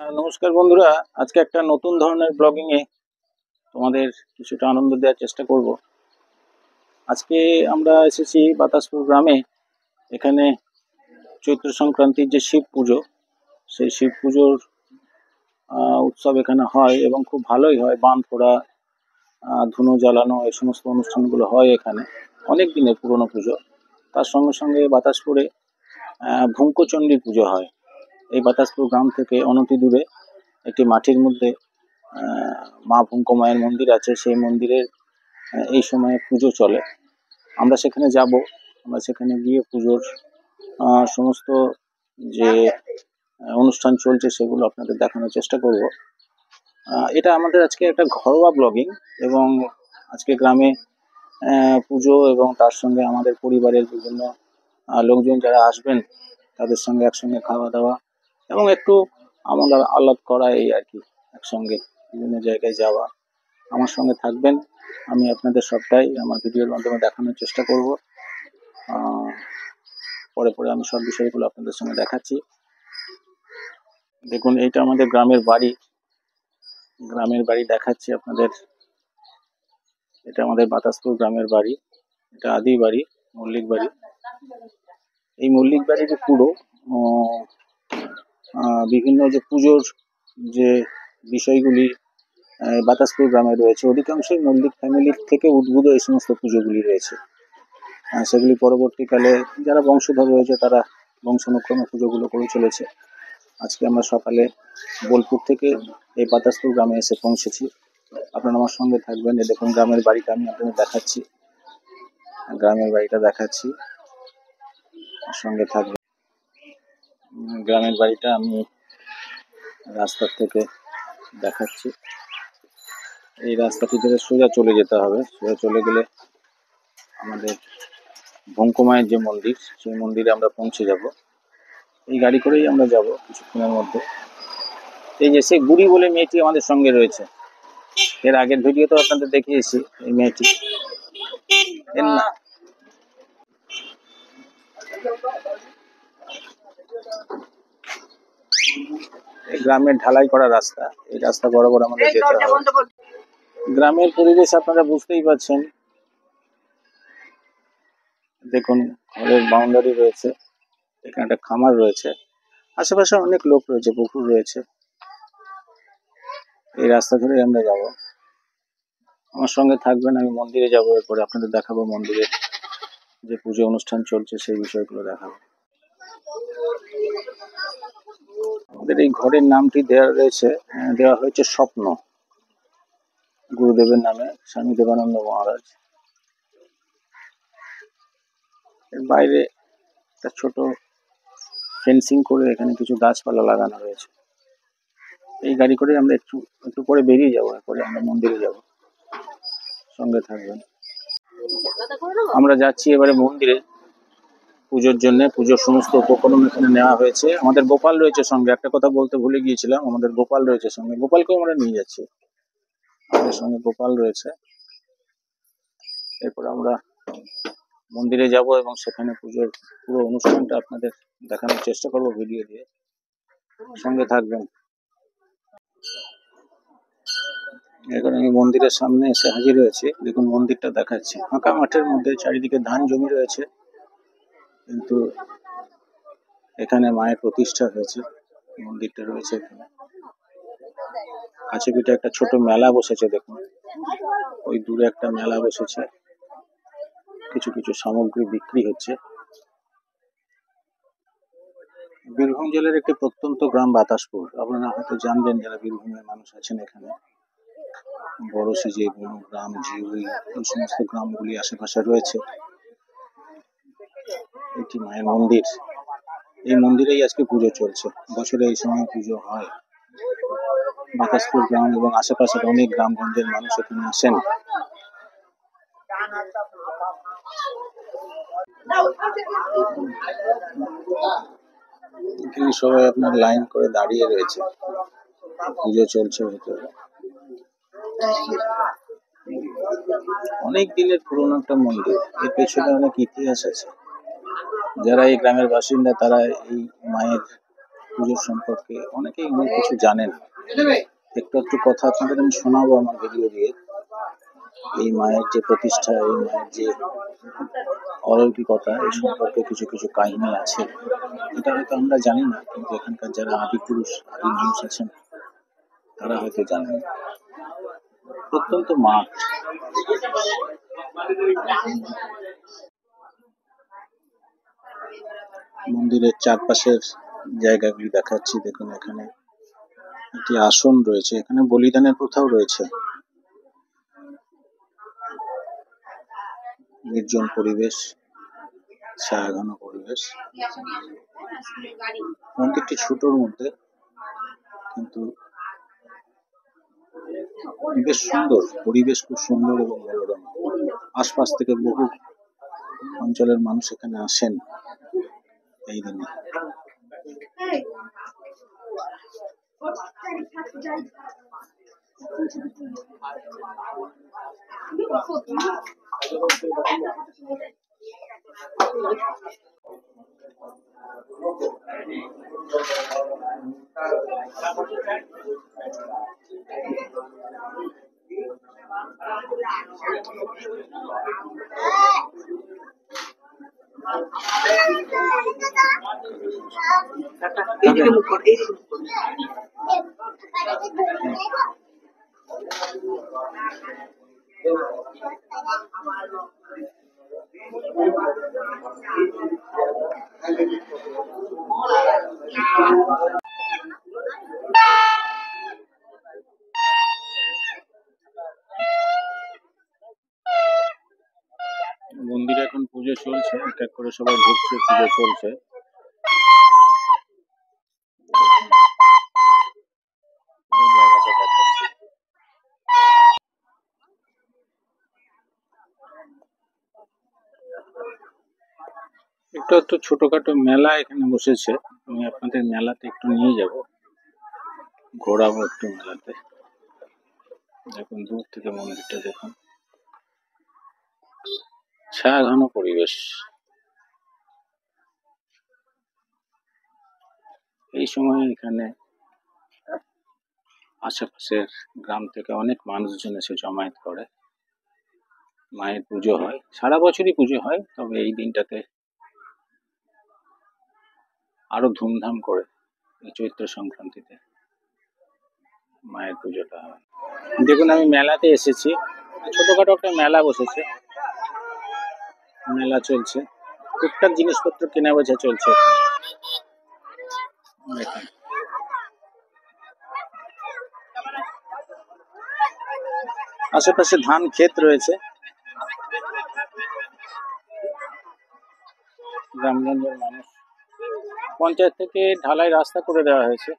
নমস্কার বন্ধুরা, আজকে একটা নতুন ধরনের ব্লগিং এ তোমাদের কিছুটা আনন্দ দেওয়ার চেষ্টা করব। আজকে আমরা এসেছি বাতাসপুর গ্রামে। এখানে চৈত্র সংক্রান্তির যে শিব পুজো, সেই শিব পুজোর উৎসব এখানে হয় এবং খুব ভালোই হয়। বান ফোড়া, ধুনো জ্বালানো, এই সমস্ত অনুষ্ঠানগুলো হয় এখানে। অনেক দিনের পুরনো পুজো। তার সঙ্গে সঙ্গে বাতাসপুরে ভুঙ্কচণ্ডী পুজো হয়। এই বাতাসপুর গ্রাম থেকে অনতি দূরে একটি মাঠের মধ্যে মা ভুঙ্ক মায়ের মন্দির আছে। সেই মন্দিরের এই সময়ে পুজো চলে। আমরা সেখানে যাব। আমরা সেখানে গিয়ে পুজোর সমস্ত যে অনুষ্ঠান চলছে সেগুলো আপনাদের দেখানোর চেষ্টা করব। এটা আমাদের আজকে একটা ঘরোয়া ব্লগিং, এবং আজকে গ্রামে পুজো এবং তার সঙ্গে আমাদের পরিবারের বিভিন্ন লোকজন যারা আসবেন তাদের সঙ্গে একসঙ্গে খাওয়া দাওয়া এবং একটু আমরা আলাপ করা, এই আর কি। একসঙ্গে বিভিন্ন জায়গায় যাওয়া। আমার সঙ্গে থাকবেন। আমি আপনাদের সবটাই আমার ভিডিওর মাধ্যমে দেখানোর চেষ্টা করব। পরে পরে আমি সব বিষয়গুলো আপনাদের সঙ্গে দেখাচ্ছি। দেখুন, এইটা আমাদের গ্রামের বাড়ি। গ্রামের বাড়ি দেখাচ্ছি আপনাদের। এটা আমাদের বাতাসপুর গ্রামের বাড়ি। এটা আদি বাড়ি, মল্লিক বাড়ি। এই মল্লিক বাড়ির পুরো বিভিন্ন যে পুজোর যে বিষয়গুলি বাতাসপুর গ্রামে রয়েছে, অধিকাংশই মল্লিক ফ্যামিলির থেকে উদ্ভূত এই সমস্ত পুজোগুলি রয়েছে। সেগুলি পরবর্তীকালে যারা বংশধর রয়েছে তারা বংশানুক্রমে পুজোগুলো করে চলেছে। আজকে আমরা সকালে বোলপুর থেকে এই বাতাসপুর গ্রামে এসে পৌঁছেছি। আপনারা আমার সঙ্গে থাকবেন। এই দেখুন গ্রামের বাড়িটা আমি আপনাদের দেখাচ্ছি। গ্রামের বাড়িটা দেখাচ্ছি, সঙ্গে থাকবেন। গ্রামের বাড়িটা আমি রাস্তার থেকে দেখাচ্ছি। এই রাস্তাটি ধরে সোজা চলে যেতে হবে। সোজা চলে গেলে আমাদের ভঙ্কমায়ের যে মন্দির, সেই মন্দিরে আমরা পৌঁছে যাব। এই গাড়ি করেই আমরা যাব কিছুক্ষণের মধ্যে। এই যে সেই বুড়ি বলে মেয়েটি আমাদের সঙ্গে রয়েছে, এর আগের ভিডিওতে আপনাদের দেখিয়েছি। এই মেয়েটি এর না, এই গ্রামের ঢালাই করা রাস্তা। এই রাস্তা বরাবর আমাদের যেতে হবে। গ্রামের পরিবেশ আপনারা বুঝতেই পারছেন। দেখুন, ঘরের বাউন্ডারি রয়েছে, এখানে একটা খামার রয়েছে, আশেপাশে অনেক লোক রয়েছে, পুকুর রয়েছে। এই রাস্তা ধরেই আমরা যাব। আমার সঙ্গে থাকবেন। আমি মন্দিরে যাব, এরপরে আপনাদের দেখাবো মন্দিরের যে পুজো অনুষ্ঠান চলছে সেই বিষয়গুলো দেখাবো। আমাদের এই ঘরের নামটি দেওয়া হয়েছে স্বপ্ন, গুরুদেবের নামে, স্বামী দেবানন্দ মহারাজ। এর বাইরে একটা ছোট ফেন্সিং করে এখানে কিছু গাছপালা লাগানো রয়েছে। এই গাড়ি করে আমরা একটু একটু পরে বেরিয়ে যাবো, এরপরে আমরা মন্দিরে যাব। সঙ্গে থাকবেন। আমরা যাচ্ছি এবারে মন্দিরে পুজোর জন্য। পুজোর সমস্ত উপকরণ এখানে নেওয়া হয়েছে। আমাদের গোপাল রয়েছে সঙ্গে। একটা কথা বলতে ভুলে গিয়েছিলাম, আমাদের গোপাল রয়েছে সঙ্গে। গোপালকেও আমরা নিয়ে যাচ্ছি। আমাদের সঙ্গে গোপাল রয়েছে। এরপর আমরা মন্দিরে যাব এবং সেখানে পুজোর পুরো অনুষ্ঠানটা আপনাদের দেখানোর চেষ্টা করব ভিডিও দিয়ে। সঙ্গে থাকবেন। এখন আমি মন্দিরের সামনে এসে হাজির হয়েছি। দেখুন মন্দিরটা দেখাচ্ছি। ফাঁকা মাঠের মধ্যে চারিদিকে ধান জমি রয়েছে, কিন্তু এখানে মায়ের প্রতিষ্ঠা হয়েছে। মন্দিরটা রয়েছে এখানে। কাছে পিঠে একটা ছোট মেলা বসেছে। দেখুন ওই দূরে একটা মেলা বসেছে, কিছু কিছু সামগ্রী বিক্রি হচ্ছে। বীরভূম জেলার একটি প্রত্যন্ত গ্রাম বাতাসপুর। আপনারা হয়তো জানবেন যারা বীরভূমের মানুষ আছেন এখানে। বড়শিজি, গ্রাম, জিউই, এই সমস্ত গ্রামগুলি আশেপাশে রয়েছে। এটি মায়ের মন্দির। এই মন্দিরেই আজকে পুজো চলছে। বছরে এই সময় পুজো হয়। বাতাসপুর গ্রাম এবং আশেপাশের অনেক গ্রামগঞ্জের মানুষ এখানে আসেন। এখানে সবাই আপনার লাইন করে দাঁড়িয়ে রয়েছে, পুজো চলছে ভেতরে। অনেক দিনের পুরনো একটা মন্দির, এর পেছনে অনেক ইতিহাস আছে। যারা এই গ্রামের বাসিন্দা তারা এই মায়ের পুজোর সম্পর্কে অনেকেই অনেক কিছু জানেন। একটু একটু কথা আপনাদের আমি শোনাবো আমার ভিডিও দিয়ে। এই মায়ের যে প্রতিষ্ঠা, এই মায়ের যে অলৌকিকতা, এই সম্পর্কে কিছু কিছু কাহিনী আছে। এটা হয়তো আমরা জানি না, কিন্তু এখানকার যারা আদি পুরুষ, আদি মানুষ আছেন, তারা হয়তো জানেন। প্রত্যন্ত মাঠ, মন্দিরের চারপাশের জায়গাগুলি দেখাচ্ছি। দেখুন, এখানে একটি আসন রয়েছে, এখানে বলিদানের প্রথাও রয়েছে। নির্জন পরিবেশ, ছায়াঘন পরিবেশ। মন্দিরটি ছোটর মধ্যে, কিন্তু বেশ সুন্দর পরিবেশ, খুব সুন্দর এবং মনোরম। আশপাশ থেকে বহু অঞ্চলের মানুষ এখানে আসেন এই দিনে। মন্দিরে এখন পুজো চলছে, এক এক করে সবাই ঢুকছে, পুজো চলছে। একটু একটু ছোটখাটো মেলা এখানে বসেছে, আমি আপনাদের মেলাতে একটু নিয়ে যাব, ঘোরাবো একটু মেলাতে। দেখুন, দূর থেকে মন্দিরটা দেখুন, ছায়াঘন পরিবেশ। এই সময় এখানে আশেপাশের গ্রাম থেকে অনেক মানুষজন এসে জমায়েত করে, মায়ের পুজো হয়। সারা বছরই পুজো হয়, তবে এই দিনটাতে আরো ধুমধাম করে এই চৈত্র সংক্রান্তিতে মায়ের পুজোটা হয়। দেখুন, আমি মেলাতে এসেছি, ছোটখাটো একটা মেলা বসেছে, মেলা চলছে, টুকটাক জিনিসপত্র কেনা বেচা চলছে। আশেপাশে ধান ক্ষেত রয়েছে। গ্রামগঞ্জের মানুষ, পঞ্চায়েত থেকে ঢালাই রাস্তা করে দেওয়া হয়েছে।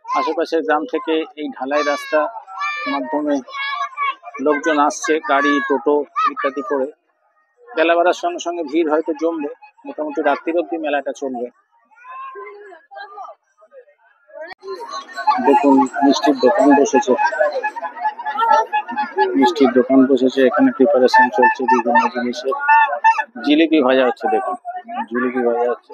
আশেপাশের গ্রাম থেকে এই ঢালাই রাস্তা মাধ্যমে লোকজন আসছে, গাড়ি, টোটো ইত্যাদি করে। বেলা বাড়ার সঙ্গে সঙ্গে ভিড় হয়তো জমবে, মোটামুটি রাত্রির অব্দি মেলাটা চলবে। দেখুন, মিষ্টির দোকান বসেছে, মিষ্টির দোকান বসেছে, এখানে প্রিপারেশন চলছে বিভিন্ন জিনিসের। জিলিপি ভাজা হচ্ছে, দেখুন জিলিপি ভাজা হচ্ছে,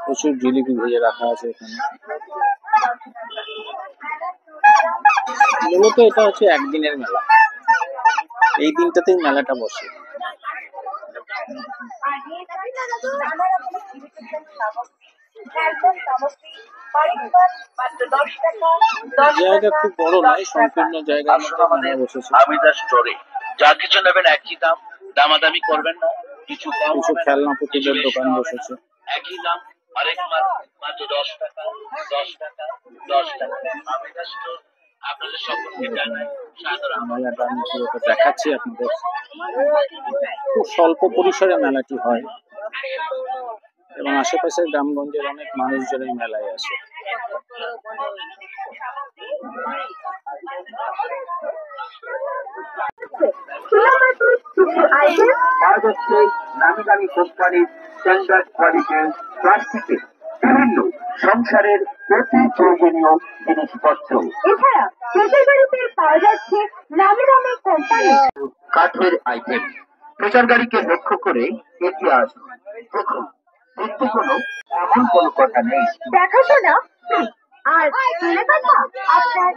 প্রচুর জিলিপি ভেজে রাখা আছে এখানে। মূলত এটা হচ্ছে একদিনের মেলা, এই দিনটাতেই মেলাটা বসে। জায়গা খুব বড় নয়, সম্পূর্ণ জায়গা মেলা বসেছে। যা কিছু নেবেন একই দাম, দামাদামি করবেন না। কিছু খেলনা পুতুলের দোকান বসেছে, একই দাম, আরেক মাল মাত্র 10 টাকা, 10 টাকা, 10 টাকা। আমিদার স্টোর আপনাদের সকলকে জানাই সাদর মেলাটা আমি পুরোটা দেখাচ্ছি আপনাদের। খুব স্বল্প পরিসরে মেলাটি হয় এবং আশেপাশের গ্রামগঞ্জের অনেক মানুষজন এই মেলায় আসে। নামি দামি কোম্পানির স্ট্যান্ডার্ড কোয়ালিটির প্লাস্টিকের বিভিন্ন সংসারের প্রতি প্রয়োজনীয় জিনিসপত্র, এছাড়া প্রেসার গাড়িতে পাওয়া যাচ্ছে নামি দামি কোম্পানি কাঠের আইটেম। প্রেসার গাড়িকে লক্ষ্য করে এগিয়ে আসুন, দেখুন এতে কোনো এমন কোনো কথা নেই। দেখাশোনা আর কেনাকাটা আপনার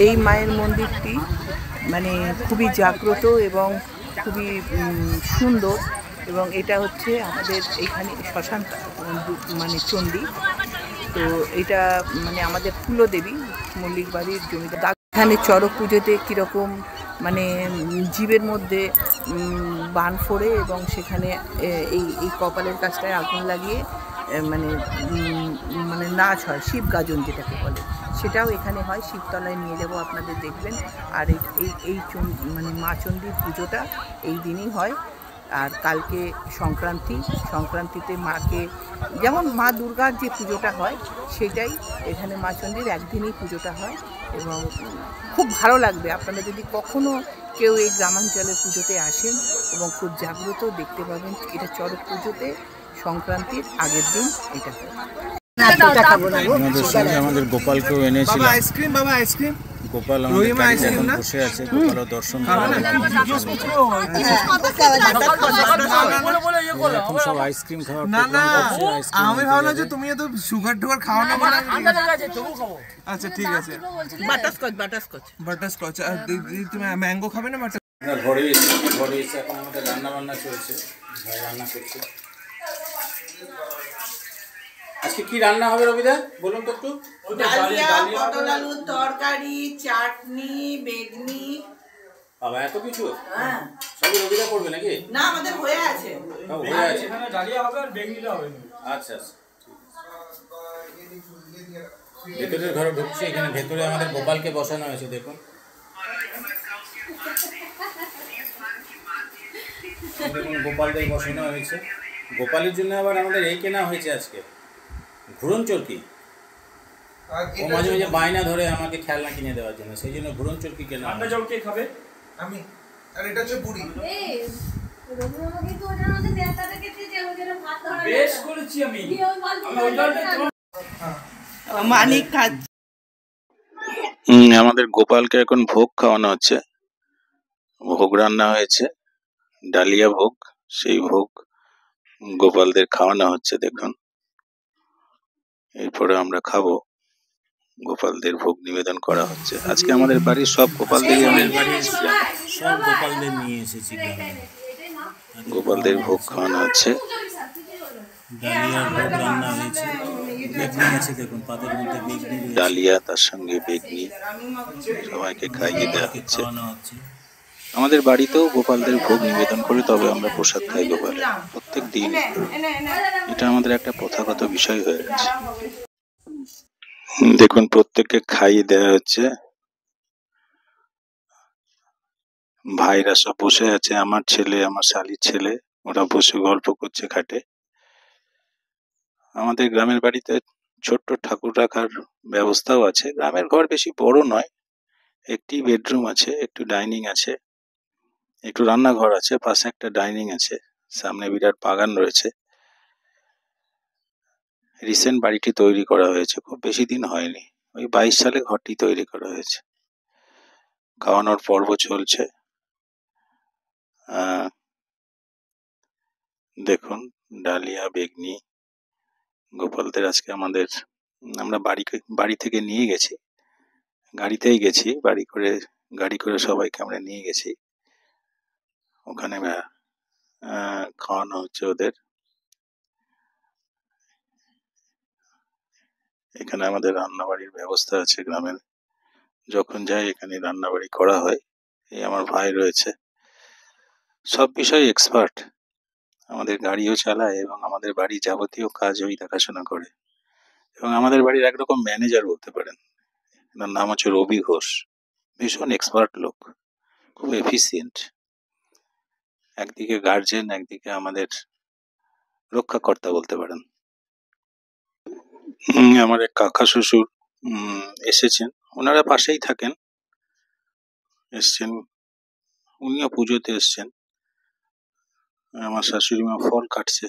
এই মায়ের মন্দিরটি মানে খুবই জাগ্রত এবং খুবই সুন্দর, এবং এটা হচ্ছে আমাদের এইখানে শ্মশান মানে চণ্ডী। তো এটা মানে আমাদের কুলদেবী মল্লিক বাড়ির জমিদার। এখানে চড়ক পুজোতে কীরকম মানে জীবের মধ্যে বান ফোড়ে এবং সেখানে এই কপালের কাছটায় আগুন লাগিয়ে মানে মানে নাচ হয়, শিব গাজন যেটাকে বলে, সেটাও এখানে হয়। শিবতলায় নিয়ে যাব, আপনাদের দেখবেন। আর এই মানে মা চণ্ডীর পুজোটা এই দিনই হয়। আর কালকে সংক্রান্তিতে মাকে, যেমন মা দুর্গার যে পুজোটা হয় সেটাই এখানে মা চণ্ডীর একদিনই পুজোটা হয়। এবং খুব ভালো লাগবে আপনারা যদি কখনো কেউ এই গ্রামাঞ্চলের পুজোতে আসেন, এবং খুব জাগ্রত দেখতে পাবেন। এটা চড়ক পুজোতে সংক্রান্তির আগের দিন এটা হয়। আমাদের সঙ্গে আমাদের গোপালকেও এনেছিলাম। আইসক্রিম বাবা, আইসক্রিম। গোপাল আমাদের গাড়িতে এখন বসে আছে। গোপালও দর্শন এখন সব আইসক্রিম খাওয়ার আমি ভাবলাম যে তুমি তো সুগার টুগার খাও না বলে। আচ্ছা ঠিক আছে, বাটারস্কচ। আর তুমি ম্যাঙ্গো খাবে না? ঘরে এসে এখন আমাদের রান্না বান্না চলছে, ভাই রান্না করছে। আজকে কি রান্না হবে রবিদা, বলুন তো একটু। ডালিয়া, পটল আলুর তরকারি, চাটনি, বেগনি। বাবা এত কিছু? হ্যাঁ, সবই রবিদা করবে নাকি? না, আমাদের হয়ে আছে। হয়ে আছে, এখানে ডালিয়া হবে আর বেগনিটা হবে। আচ্ছা আচ্ছা। ভেতরের ঘরে ঢুকছে, এখানে ভেতরে আমাদের গোপালকে বসানো হয়েছে, দেখুন। দেখুন গোপালদের বসানো হয়েছে। গোপালের জন্য আবার আমাদের এই কেনা হয়েছে আজকে, ঘুরন চরকি। ও মাঝে মাঝে বায়না ধরে আমাকে খেলনা কিনে দেওয়ার জন্য, সেই জন্য ঘুরন চরকি কেনা। ঠান্ডা জল কে খাবে? আমি। আর এটা হচ্ছে বুড়ি। বেশ করেছি আমি ওই জলটা মানিক খাচ্ছে। আমাদের গোপালকে এখন ভোগ খাওয়ানো হচ্ছে। ভোগ রান্না হয়েছে, ডালিয়া ভোগ। সেই ভোগ গোপালদের খাওয়ানো হচ্ছে, দেখুন। এরপরে আমরা খাবো। গোপালদের ভোগ নিবেদন করা হচ্ছে। আজকে আমাদের বাড়ির সব গোপালদের নিয়ে এসেছি। গোপালদের ভোগ খাওয়ানো হচ্ছে, ডালিয়া ভোগ রান্না হয়েছে, বেগনি আছে দেখুন, পাতের মধ্যে বেগনি, ডালিয়া তার সঙ্গে বেগনি, সবাইকে খাইয়ে দেওয়া হচ্ছে। আমাদের বাড়িতেও গোপালদের ভোগ নিবেদন করে তবে আমরা প্রসাদ খাই গোপালের প্রত্যেক দিন। এটা আমাদের একটা প্রথাগত বিষয় হয়ে গেছে। দেখুন প্রত্যেককে খাইয়ে দেওয়া হচ্ছে। ভাইরা সব বসে আছে, আমার ছেলে, আমার শালির ছেলে, ওরা বসে গল্প করছে খাটে। আমাদের গ্রামের বাড়িতে ছোট্ট ঠাকুর রাখার ব্যবস্থাও আছে। গ্রামের ঘর বেশি বড় নয়, একটি বেডরুম আছে, একটু ডাইনিং আছে, একটু রান্নাঘর আছে, পাশে একটা ডাইনিং আছে, সামনে বিরাট বাগান রয়েছে। রিসেন্ট বাড়িটি তৈরি করা হয়েছে, খুব বেশি দিন হয়নি, ওই 22 সালে ঘরটি তৈরি করা হয়েছে। খাওয়ানোর পর্ব চলছে। দেখুন ডালিয়া, বেগনি, গোপালদের আজকে আমরা বাড়ি থেকে নিয়ে গেছি, গাড়িতেই গেছি, গাড়ি করে সবাইকে আমরা নিয়ে গেছি। ওখানে খাওয়ানো হচ্ছে ওদের। এখানে আমাদের রান্নাবাড়ির ব্যবস্থা আছে গ্রামের, যখন যাই এখানে রান্নাবাড়ি করা হয়। এই আমার ভাই রয়েছে, সব বিষয়ে এক্সপার্ট, আমাদের গাড়িও চালায় এবং আমাদের বাড়ির যাবতীয় কাজ ওই দেখাশোনা করে, এবং আমাদের বাড়ির একরকম ম্যানেজার বলতে পারেন। এনার নাম হচ্ছে রবি ঘোষ, ভীষণ এক্সপার্ট লোক, খুব এফিসিয়েন্ট, একদিকে গার্জেন, একদিকে আমাদের রক্ষাকর্তা বলতে পারেন। আমার এক কাকা শ্বশুর এসেছেন, ওনারা পাশেই থাকেন, এসছেন, উনিও পুজোতে এসছেন। আমার শাশুড়িমা ফল কাটছে,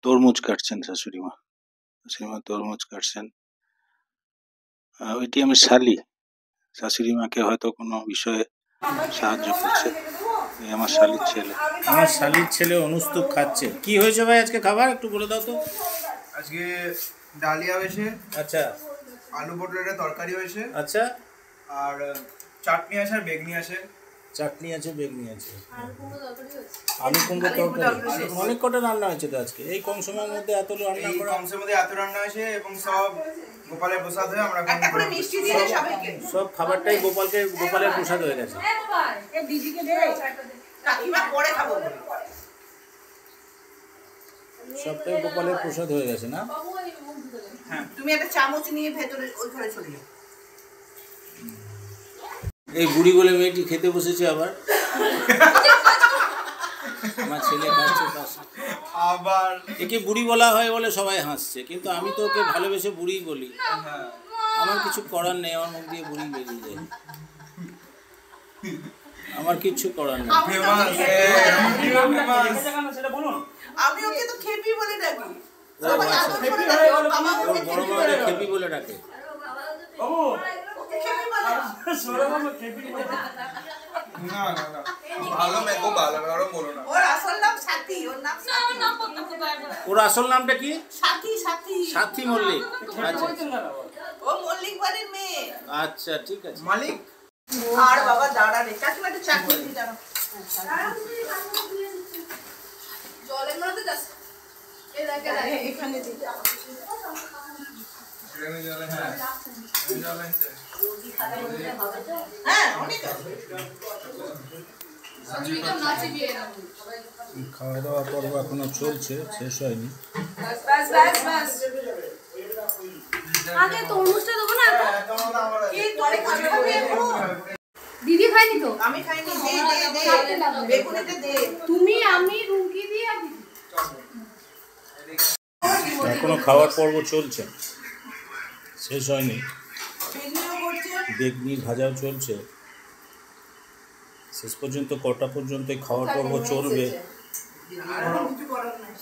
তরমুজ কাটছেন শাশুড়িমা তরমুজ কাটছেন। ওইটি আমি শাশুড়িমাকে হয়তো কোনো বিষয়ে সাহায্য করছে। এই আমার শালির ছেলে অনুস্তুপ খাচ্ছে। কি হয়েছে ভাই আজকে খাবার একটু বলে দাও তো। আজকে ডালিয়া হয়েছে, আচ্ছা, আলু পটলের তরকারি হয়েছে, আচ্ছা, আর চাটনি আছে আর বেগনি আছে। চাটনি আছে, বেগনি আছে, আলু কুমড়ো তরকারি, অনেক কটা রান্না হয়েছে তো আজকে। এই কম সময়ের মধ্যে এত রান্না করা, কম সময়ের মধ্যে এত রান্না হয়েছে এবং সব গোপালের প্রসাদ হয়ে আমরা সব খাবারটাই গোপালের প্রসাদ হয়ে গেছে। সবটাই গোপালের প্রসাদ হয়ে গেছে না? তুমি একটা চামচ নিয়ে ভেতরে ওইখানে চলে যাও। এই বুড়ি বলে মেয়েটি খেতে বসেছে আবার। আমার ছেলে খাচ্ছে পাশে। আবার একে বুড়ি বলা হয় বলে সবাই হাসছে, কিন্তু আমি তো ওকে ভালোবেসে বুড়ি বলি। আমার কিছু করার নেই, আমার মুখ দিয়ে বুড়ি বেরিয়ে যায়, আমার কিচ্ছু করার নেই। আমি ওকে তো খেপি বলে ডাকি, বড় মামাকে খেপি বলে ডাকে। ওর আসল নাম সাথী, ওর আসল নামটা কি? সাথী সাথী মল্লিক। আচ্ছা, ও মল্লিক বাড়ির মেয়ে। আচ্ছা, ঠিক আছে। মালিক আর বাবা দাঁড়া রে, কাকিমা একটু চা করে দিয়ে দাঁড়া। জলের মধ্যে যাস এখানে দিয়ে দাও। হ্যাঁ, অনেক আছে। খাওয়া দাওয়া পর্ব এখনো চলছে, শেষ হয়নি। আগে তরমুজটা দেবো না? কি তোরে খাবে এখন? দিদি খায়নি তো? আমি খাইনি, দে বেগুনিটা দে। তুমি, আমি, রুমকি দিয়ে আর দিদি। এখনো খাওয়ার পর্ব চলছে, শেষ হয়নি। বেগনি ভাজাও চলছে, শেষ পর্যন্ত কটা পর্যন্ত খাওয়ার পর্ব চলবে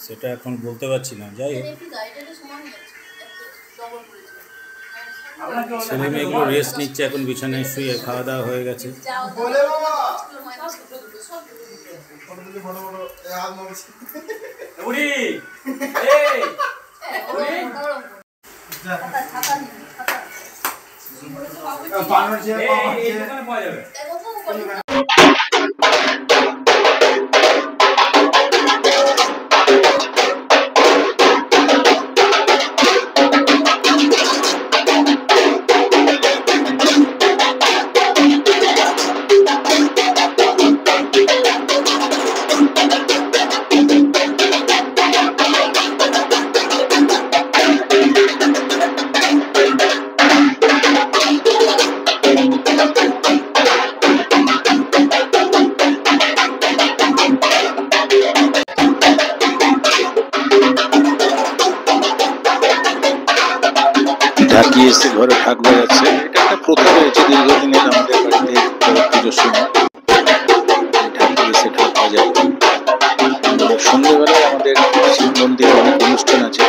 সেটা এখন বলতে পারছি না। যাই হোক, ছেলে মেয়েগুলো রেস্ট নিচ্ছে এখন বিছানায় শুয়ে, খাওয়া দাওয়া হয়ে গেছে। পাওয়া যাবে। ঢাকি এসে ঘরে ঢাক বাজাচ্ছে। এটা একটা প্রথা রয়েছে দীর্ঘদিনের আমাদের বাড়িতে পুজোর সময় ঢাকি এসে ঢাক বাজায়। সন্ধ্যেবেলায় আমাদের শিব মন্দিরে অনেক অনুষ্ঠান আছে।